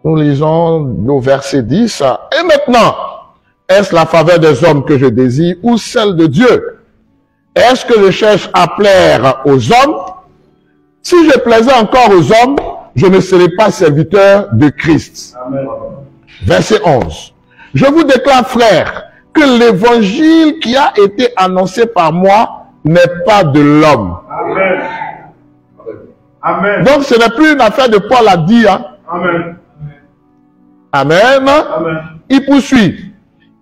Nous lisons au verset 10. Et maintenant, est-ce la faveur des hommes que je désire ou celle de Dieu? Est-ce que je cherche à plaire aux hommes? Si je plaisais encore aux hommes, je ne serais pas serviteur de Christ. Amen. Verset 11. Je vous déclare, frères, que l'évangile qui a été annoncé par moi n'est pas de l'homme. Amen. Amen. Donc ce n'est plus une affaire de Paul à dire. Hein? Amen. Amen. Amen. Il poursuit.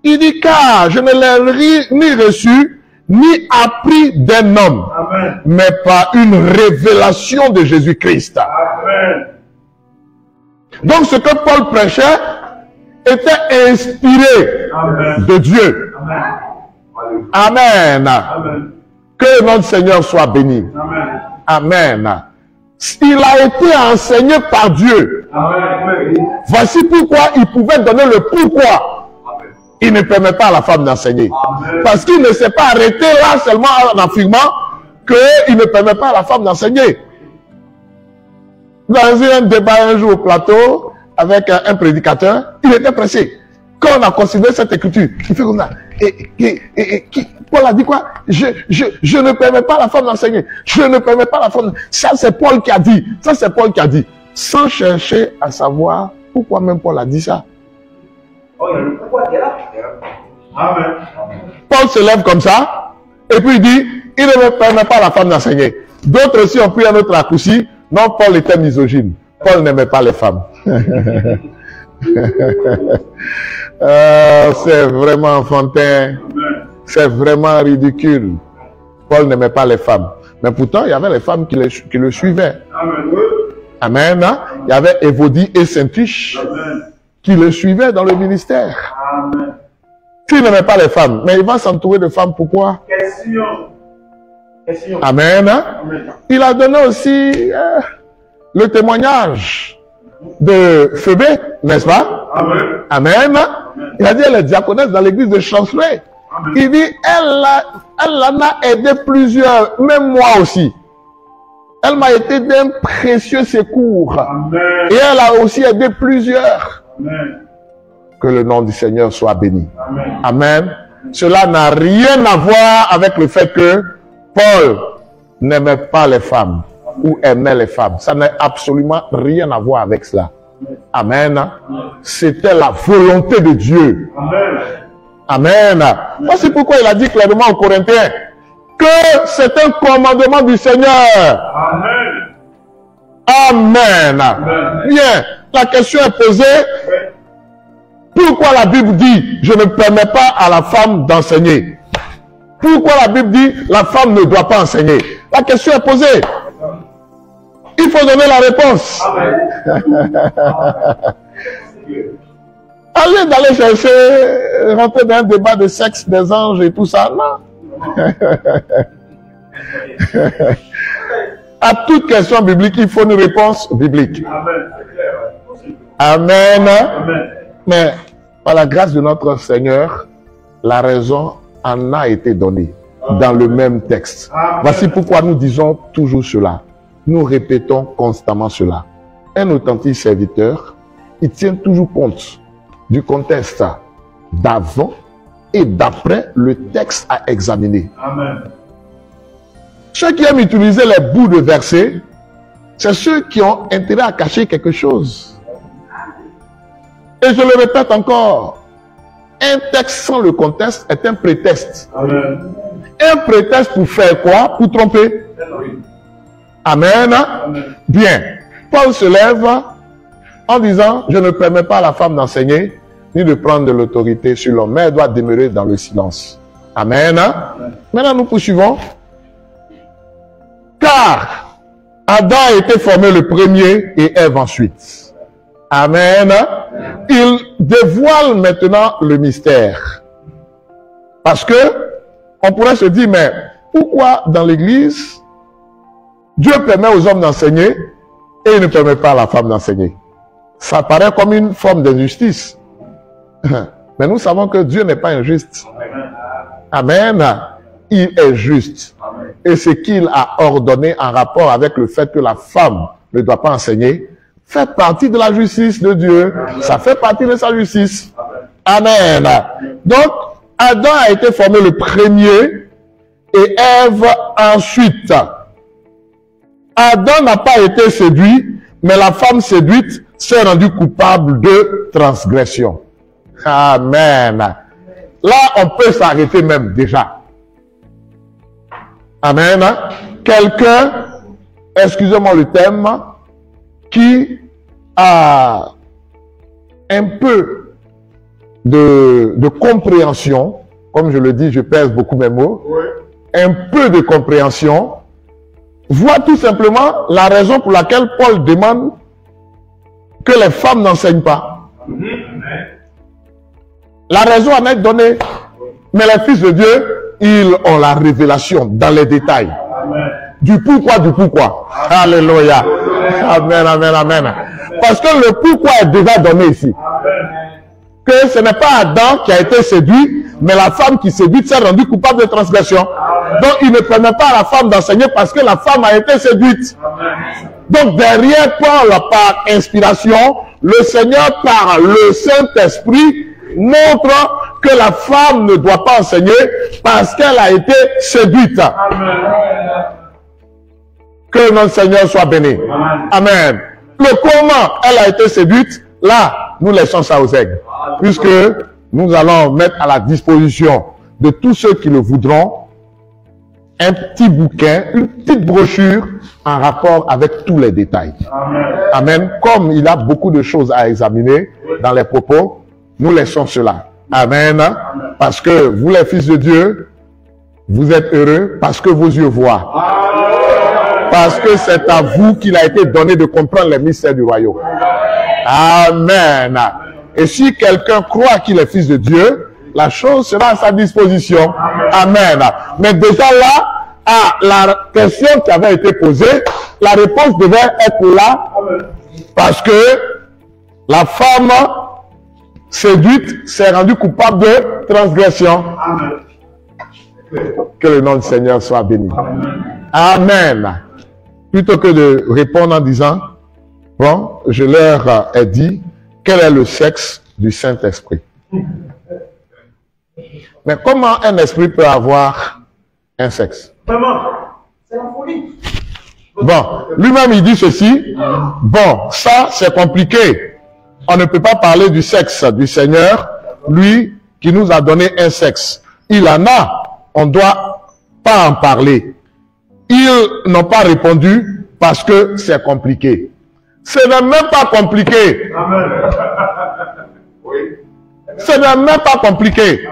Il dit, car je ne l'ai ni reçu, ni appris d'un homme, amen, mais par une révélation de Jésus-Christ. Amen. Donc ce que Paul prêchait était inspiré, amen, de Dieu. Amen. Amen. Amen. Que notre Seigneur soit béni. Amen. Amen. Il a été enseigné par Dieu. Amen. Voici pourquoi il pouvait donner le pourquoi. Il ne permet pas à la femme d'enseigner. Parce qu'il ne s'est pas arrêté là seulement en affirmant qu'il ne permet pas à la femme d'enseigner. Dans un débat un jour au plateau avec un prédicateur, il était pressé. Quand on a considéré cette écriture, il fait comme ça. Paul a dit quoi? Je ne permets pas à la femme d'enseigner. Je ne permets pas à la femme. Ça c'est Paul qui a dit. Ça c'est Paul qui a dit. Sans chercher à savoir pourquoi même Paul a dit ça. Paul se lève comme ça et puis il dit, il ne me permet pas à la femme d'enseigner. D'autres aussi ont pris un autre raccourci. Non, Paul était misogyne. Paul n'aimait pas les femmes. C'est vraiment enfantin. C'est vraiment ridicule. Paul n'aimait pas les femmes. Mais pourtant, il y avait les femmes qui le suivaient. Amen. Il y avait Évodie et Syntyche qui le suivaient dans le ministère. Amen. S'il n'aimait pas les femmes, mais il va s'entourer de femmes, pourquoi? Question. Amen. Amen. Il a donné aussi le témoignage de Phébé, n'est-ce pas? Amen. Amen. Amen. Il a dit, elle est diaconesse dans l'église de Chancelet. Il dit, elle en a aidé plusieurs, même moi aussi. Elle m'a été d'un précieux secours. Amen. Et elle a aussi aidé plusieurs. Amen. Que le nom du Seigneur soit béni. Amen. Amen. Cela n'a rien à voir avec le fait que Paul n'aimait pas les femmes ou aimait les femmes. Ça n'a absolument rien à voir avec cela. Amen. C'était la volonté de Dieu. Amen. Amen. Voici pourquoi il a dit clairement aux Corinthiens que c'est un commandement du Seigneur. Amen. Amen. Amen. Bien, la question est posée. Pourquoi la Bible dit, je ne permets pas à la femme d'enseigner? Pourquoi la Bible dit, la femme ne doit pas enseigner? La question est posée. Il faut donner la réponse. Allez d'aller chercher, rentrer dans un débat de sexe des anges et tout ça, non. À toute question biblique, il faut une réponse biblique. Amen. Amen. Mais par la grâce de notre Seigneur, la raison en a été donnée dans le même texte. Amen. Voici pourquoi nous disons toujours cela. Nous répétons constamment cela. Un authentique serviteur, il tient toujours compte du contexte d'avant et d'après le texte à examiner. Amen. Ceux qui aiment utiliser les bouts de versets, c'est ceux qui ont intérêt à cacher quelque chose. Et je le répète encore, un texte sans le contexte est un prétexte. Amen. Un prétexte pour faire quoi? Pour tromper. Amen. Amen. Bien. Paul se lève en disant, je ne permets pas à la femme d'enseigner, ni de prendre de l'autorité sur l'homme, mais elle doit demeurer dans le silence. Amen. Amen. Maintenant, nous poursuivons. Car Adam a été formé le premier et Ève ensuite. Amen. Il dévoile maintenant le mystère. Parce que, on pourrait se dire, mais pourquoi dans l'église, Dieu permet aux hommes d'enseigner et il ne permet pas à la femme d'enseigner? Ça paraît comme une forme d'injustice. Mais nous savons que Dieu n'est pas injuste. Amen. Il est juste. Et ce qu'il a ordonné en rapport avec le fait que la femme ne doit pas enseigner, fait partie de la justice de Dieu. Ça fait partie de sa justice. Amen. Donc, Adam a été formé le premier et Ève ensuite. Adam n'a pas été séduit, mais la femme séduite s'est rendue coupable de transgression. Amen. Là, on peut s'arrêter même déjà. Amen. Quelqu'un, excusez-moi le thème, qui a un peu de compréhension, comme je le dis, je pèse beaucoup mes mots, un peu de compréhension, voit tout simplement la raison pour laquelle Paul demande que les femmes n'enseignent pas. La raison en est donnée. Mais les fils de Dieu, ils ont la révélation dans les détails. Du pourquoi, du pourquoi. Alléluia. Amen, amen, amen. Parce que le pourquoi est déjà donné ici. Que ce n'est pas Adam qui a été séduit, mais la femme qui séduit s'est rendue coupable de transgression. Donc, il ne permet pas à la femme d'enseigner parce que la femme a été séduite. Donc, derrière Paul, par inspiration, le Seigneur, par le Saint-Esprit, montre que la femme ne doit pas enseigner parce qu'elle a été séduite. Que notre Seigneur soit béni. Amen. Le comment elle a été séduite, là, nous laissons ça aux aigles. Puisque nous allons mettre à la disposition de tous ceux qui le voudront un petit bouquin, une petite brochure en rapport avec tous les détails. Amen. Comme il a beaucoup de choses à examiner dans les propos, nous laissons cela. Amen. Parce que vous les fils de Dieu, vous êtes heureux parce que vos yeux voient. Parce que c'est à vous qu'il a été donné de comprendre les mystères du royaume. Amen. Et si quelqu'un croit qu'il est fils de Dieu, la chose sera à sa disposition. Amen. Mais déjà là, à la question qui avait été posée, la réponse devait être là. Parce que la femme séduite s'est rendue coupable de transgression. Que le nom du Seigneur soit béni. Amen. Plutôt que de répondre en disant, bon, je leur ai dit, quel est le sexe du Saint-Esprit? Mais comment un esprit peut avoir un sexe? C'est la folie. Bon, lui-même il dit ceci, bon, ça c'est compliqué. On ne peut pas parler du sexe du Seigneur, lui qui nous a donné un sexe. Il en a, on ne doit pas en parler. Ils n'ont pas répondu parce que c'est compliqué. Ce n'est même pas compliqué. Amen. Ce n'est même pas compliqué.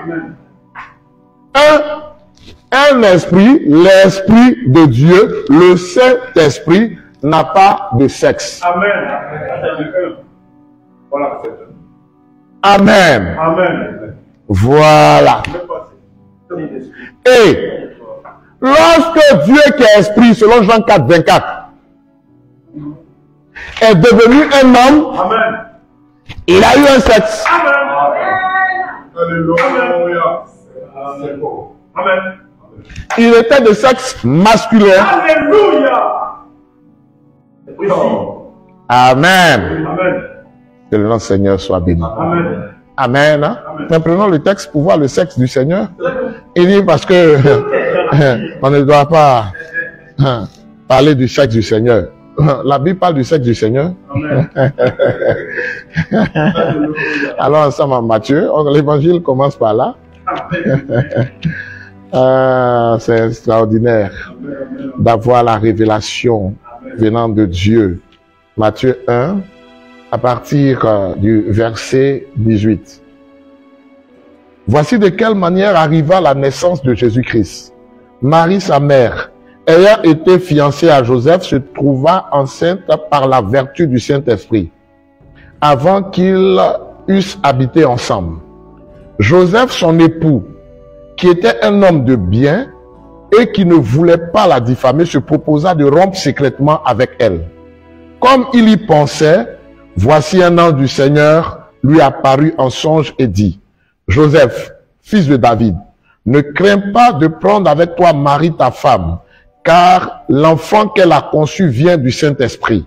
Un esprit, l'esprit de Dieu, le Saint-Esprit, n'a pas de sexe. Amen. Amen. Voilà. Et lorsque Dieu qui est esprit, selon Jean 4, 24, est devenu un homme, amen, il a eu un sexe. Amen. Il était de sexe masculin. Alléluia. Amen. Que le nom du Seigneur soit béni. Amen. Amen. Hein? Mais prenons le texte pour voir le sexe du Seigneur. Il dit parce que on ne doit pas parler du sexe du Seigneur. La Bible parle du sexe du Seigneur. Alors ensemble en Matthieu, l'évangile commence par là. C'est extraordinaire d'avoir la révélation venant de Dieu. Matthieu 1, à partir du verset 18. Voici de quelle manière arriva la naissance de Jésus-Christ. Marie, sa mère, ayant été fiancée à Joseph, se trouva enceinte par la vertu du Saint-Esprit, avant qu'ils eussent habité ensemble. Joseph, son époux, qui était un homme de bien et qui ne voulait pas la diffamer, se proposa de rompre secrètement avec elle. Comme il y pensait, voici un ange du Seigneur lui apparut en songe et dit, « Joseph, fils de David, ne crains pas de prendre avec toi Marie ta femme, car l'enfant qu'elle a conçu vient du Saint-Esprit.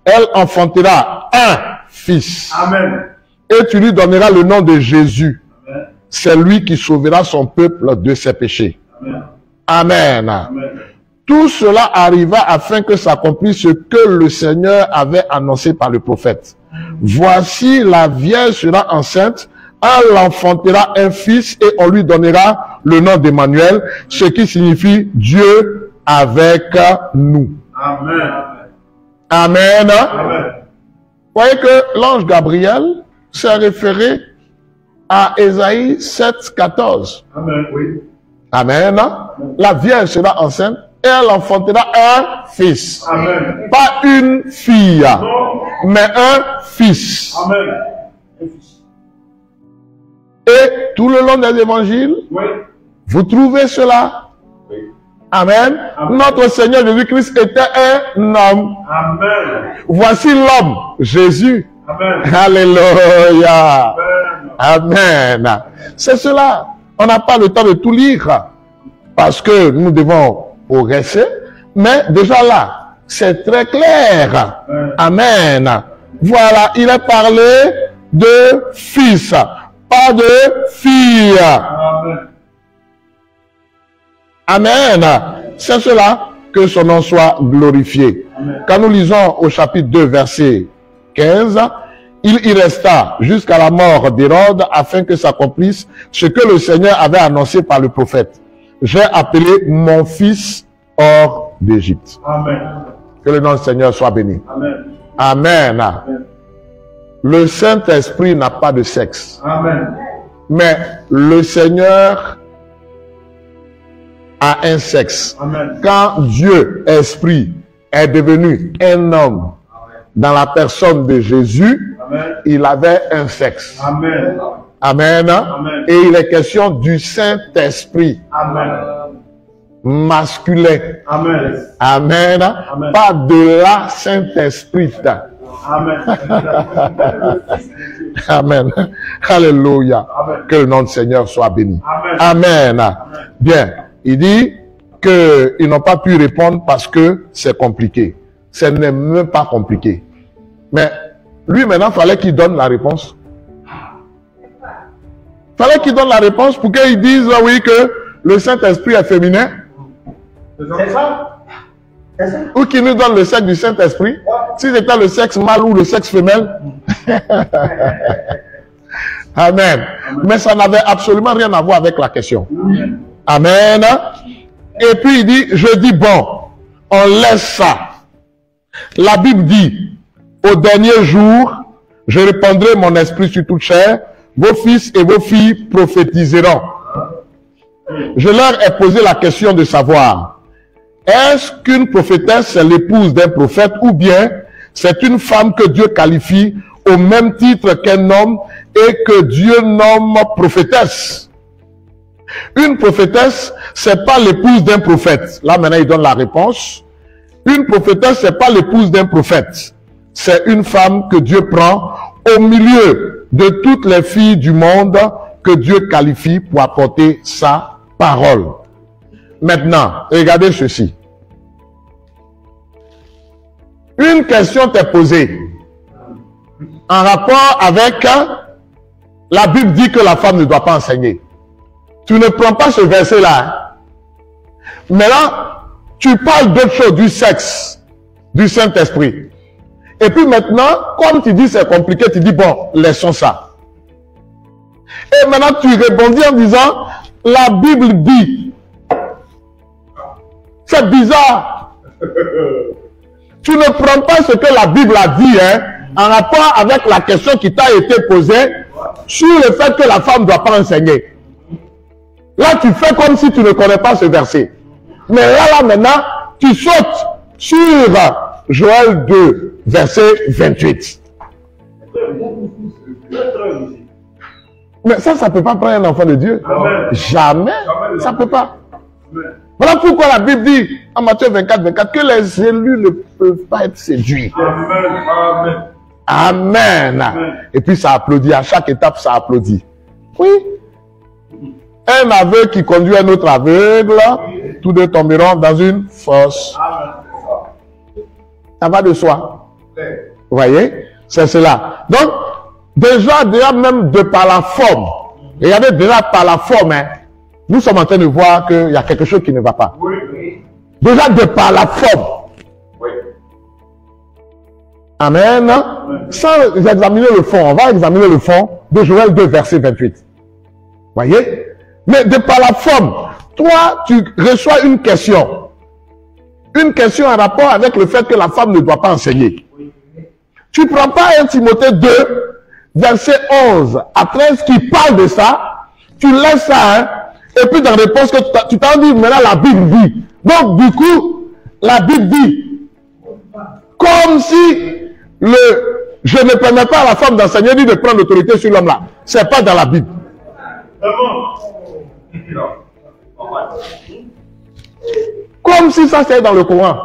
Elle enfantera un fils. Amen. Et tu lui donneras le nom de Jésus. Amen. C'est lui qui sauvera son peuple de ses péchés. Amen. Amen. Amen. Tout cela arriva afin que s'accomplisse ce que le Seigneur avait annoncé par le prophète. Voici, la vierge sera enceinte, elle enfantera un fils et on lui donnera le nom d'Emmanuel, ce qui signifie Dieu avec nous. Amen. Amen. Amen. Vous voyez que l'ange Gabriel s'est référé à Ésaïe 7, 14. Amen. Oui. Amen. La vierge sera enceinte et elle enfantera un fils. Amen. Pas une fille, Non. mais un fils. Amen. Et tout le long des évangiles, Oui. vous trouvez cela. Oui. Amen. Amen. Notre Seigneur Jésus-Christ était un homme. Amen. Voici l'homme, Jésus. Amen. Alléluia. Amen. Amen. C'est cela. On n'a pas le temps de tout lire parce que nous devons progresser. Mais déjà là, c'est très clair. Amen. Voilà, il est parlé de fils, pas de fille. Amen. Amen. C'est cela, que son nom soit glorifié. Amen. Quand nous lisons au chapitre 2, verset 15, il y resta jusqu'à la mort d'Hérode afin que s'accomplisse ce que le Seigneur avait annoncé par le prophète. J'ai appelé mon fils hors d'Égypte. Amen. Que le nom du Seigneur soit béni. Amen. Amen. Amen. Le Saint-Esprit n'a pas de sexe. Amen. Mais le Seigneur a un sexe. Amen. Quand Dieu, Esprit, est devenu un homme dans la personne de Jésus, Amen. il avait un sexe. Amen. Amen. Amen. Et il est question du Saint-Esprit Amen. masculin. Amen. Amen. Amen. Pas de la Saint-Esprit. Amen. Amen. Alléluia. Amen. Que le nom du Seigneur soit béni. Amen. Amen. Bien. Il dit qu'ils n'ont pas pu répondre parce que c'est compliqué. Ce n'est même pas compliqué. Mais lui, maintenant, il fallait qu'il donne la réponse. Il fallait qu'il donne la réponse pour qu'ils disent, oui, que le Saint-Esprit est féminin. C'est ça? Ou qu'il nous donne le sexe du Saint-Esprit. Si c'était le sexe mâle ou le sexe femelle. Amen. Mais ça n'avait absolument rien à voir avec la question. Amen. Et puis il dit, je dis bon, on laisse ça. La Bible dit, au dernier jour, je répandrai mon esprit sur toute chair, vos fils et vos filles prophétiseront. Je leur ai posé la question de savoir, est-ce qu'une prophétesse est l'épouse d'un prophète ou bien c'est une femme que Dieu qualifie au même titre qu'un homme et que Dieu nomme prophétesse? Une prophétesse, c'est pas l'épouse d'un prophète. Là, maintenant, il donne la réponse. Une prophétesse, c'est pas l'épouse d'un prophète. C'est une femme que Dieu prend au milieu de toutes les filles du monde que Dieu qualifie pour apporter sa parole. Maintenant, regardez ceci. Une question t'est posée en rapport avec la Bible dit que la femme ne doit pas enseigner. Tu ne prends pas ce verset-là. Mais là, tu parles d'autre chose, du sexe, du Saint-Esprit. Et puis maintenant, comme tu dis c'est compliqué, tu dis bon, laissons ça. Et maintenant, tu répondis en disant, la Bible dit. C'est bizarre. Tu ne prends pas ce que la Bible a dit, hein, en rapport avec la question qui t'a été posée sur le fait que la femme ne doit pas enseigner. Là, tu fais comme si tu ne connais pas ce verset. Mais là, maintenant, tu sautes sur Joël 2, verset 28. Mais ça ne peut pas prendre un enfant de Dieu. Amen. Jamais. Ça ne peut pas. Voilà pourquoi la Bible dit, en Matthieu 24, 24, que les élus ne peuvent pas être séduits. Amen. Amen. Amen. Et puis ça applaudit. À chaque étape, ça applaudit. Oui. Un aveugle qui conduit un autre aveugle, tous deux tomberont dans une fosse. Amen. Ça va de soi. Vous voyez? C'est cela. Donc, déjà même de par la forme, regardez déjà par la forme, hein, nous sommes en train de voir qu'il y a quelque chose qui ne va pas. Déjà de par la forme. Amen. Sans examiner le fond, on va examiner le fond de Joël 2, verset 28. Voyez? Mais de par la forme, toi, tu reçois une question. Une question en rapport avec le fait que la femme ne doit pas enseigner. Tu ne prends pas 1 Timothée 2, verset 11 à 13 qui parle de ça, tu laisses ça, hein, et puis dans la réponse que tu t'en dis, maintenant la Bible dit. Donc du coup, la Bible dit, comme si je ne permets pas à la femme d'enseigner ni de prendre l'autorité sur l'homme là. C'est pas dans la Bible. Comme si ça c'est dans le Coran.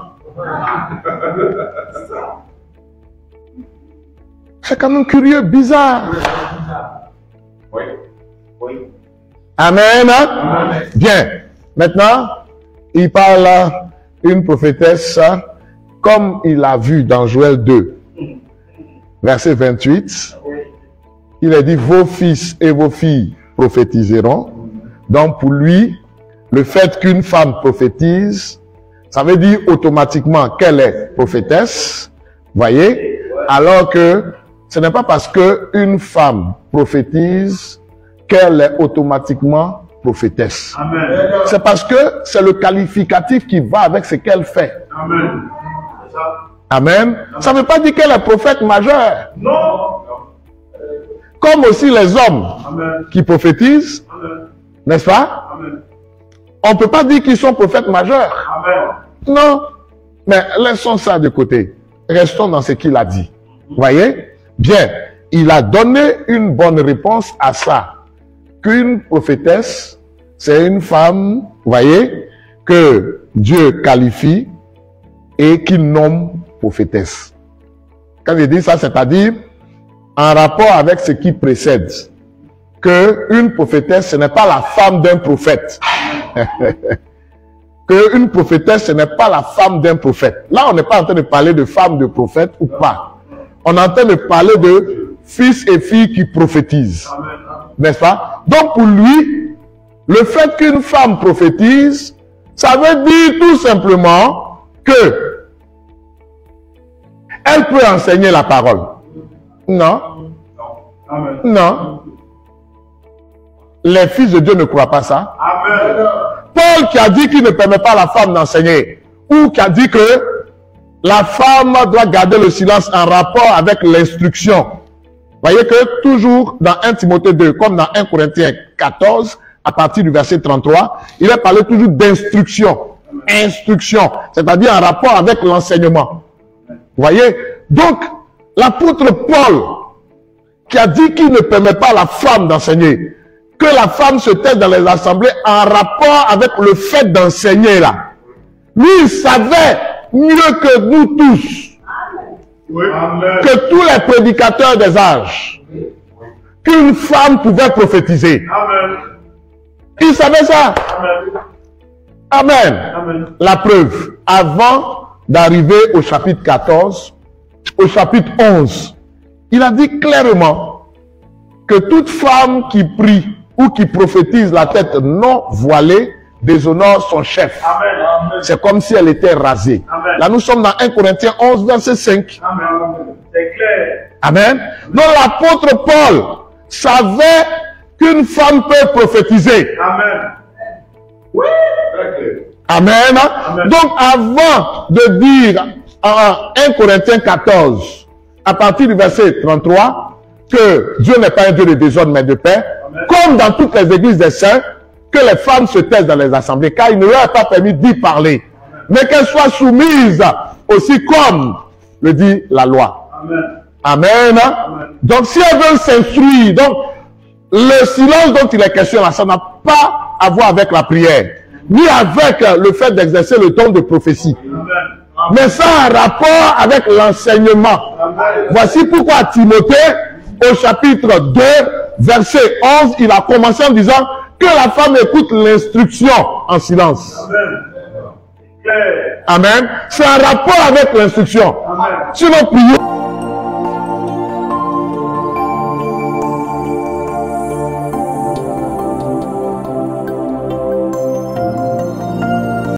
C'est quand même curieux, bizarre. Amen. Amen. Bien. Maintenant, il parle une prophétesse comme il a vu dans Joël 2, verset 28. Il a dit, vos fils et vos filles prophétiseront. Donc pour lui, le fait qu'une femme prophétise, ça veut dire automatiquement qu'elle est prophétesse. Voyez? Alors que ce n'est pas parce qu'une femme prophétise qu'elle est automatiquement prophétesse. C'est parce que c'est le qualificatif qui va avec ce qu'elle fait. Amen. Amen. Ça ne veut pas dire qu'elle est prophète majeure. Non. Comme aussi les hommes qui prophétisent, n'est-ce pas? Amen. On ne peut pas dire qu'ils sont prophètes majeurs. Amen. Non. Mais laissons ça de côté. Restons dans ce qu'il a dit. Vous voyez? Bien. Il a donné une bonne réponse à ça. Qu'une prophétesse, c'est une femme, vous voyez, que Dieu qualifie et qu'il nomme prophétesse. Quand il dit ça, c'est-à-dire en rapport avec ce qui précède, qu'une prophétesse, ce n'est pas la femme d'un prophète. Qu'une prophétesse, ce n'est pas la femme d'un prophète. Là, on n'est pas en train de parler de femme de prophète ou pas. On est en train de parler de fils et filles qui prophétisent. N'est-ce pas? Donc pour lui, le fait qu'une femme prophétise, ça veut dire tout simplement que elle peut enseigner la parole. Non. Non. Les fils de Dieu ne croient pas ça. Amen. Paul qui a dit qu'il ne permet pas à la femme d'enseigner, ou qui a dit que la femme doit garder le silence en rapport avec l'instruction. Voyez que toujours dans 1 Timothée 2, comme dans 1 Corinthiens 14, à partir du verset 33, il est parlé toujours d'instruction. Instruction, c'est-à-dire en rapport avec l'enseignement. Vous voyez? Donc, l'apôtre Paul, qui a dit qu'il ne permet pas à la femme d'enseigner, que la femme se taise dans les assemblées en rapport avec le fait d'enseigner là. Lui, il savait mieux que nous tous, que tous les prédicateurs des âges, qu'une femme pouvait prophétiser. Amen. Il savait ça. Amen. Amen. La preuve, avant d'arriver au chapitre 14, au chapitre 11, il a dit clairement que toute femme qui prie ou qui prophétise la tête non voilée déshonore son chef. C'est comme si elle était rasée. Amen. Là, nous sommes dans 1 Corinthiens 11, verset 5. Amen. C'est clair. Amen. Donc, l'apôtre Paul savait qu'une femme peut prophétiser. Amen. Oui. Amen. Amen. Donc, avant de dire en 1 Corinthiens 14, à partir du verset 33, que Dieu n'est pas un Dieu de désordre, mais de paix, amen, comme dans toutes les églises des saints, que les femmes se taisent dans les assemblées, car il ne leur est pas permis d'y parler, amen, mais qu'elles soient soumises aussi comme le dit la loi. Amen. Amen. Amen. Donc, si elles veulent s'instruire, donc, le silence dont il est question là, ça n'a pas à voir avec la prière, ni avec le fait d'exercer le don de prophétie. Amen. Mais ça a un rapport avec l'enseignement. Voici pourquoi Timothée, au chapitre 2, verset 11, il a commencé en disant que la femme écoute l'instruction en silence. Amen. Clair. Amen. C'est un rapport avec l'instruction. Amen. Sinon, prions.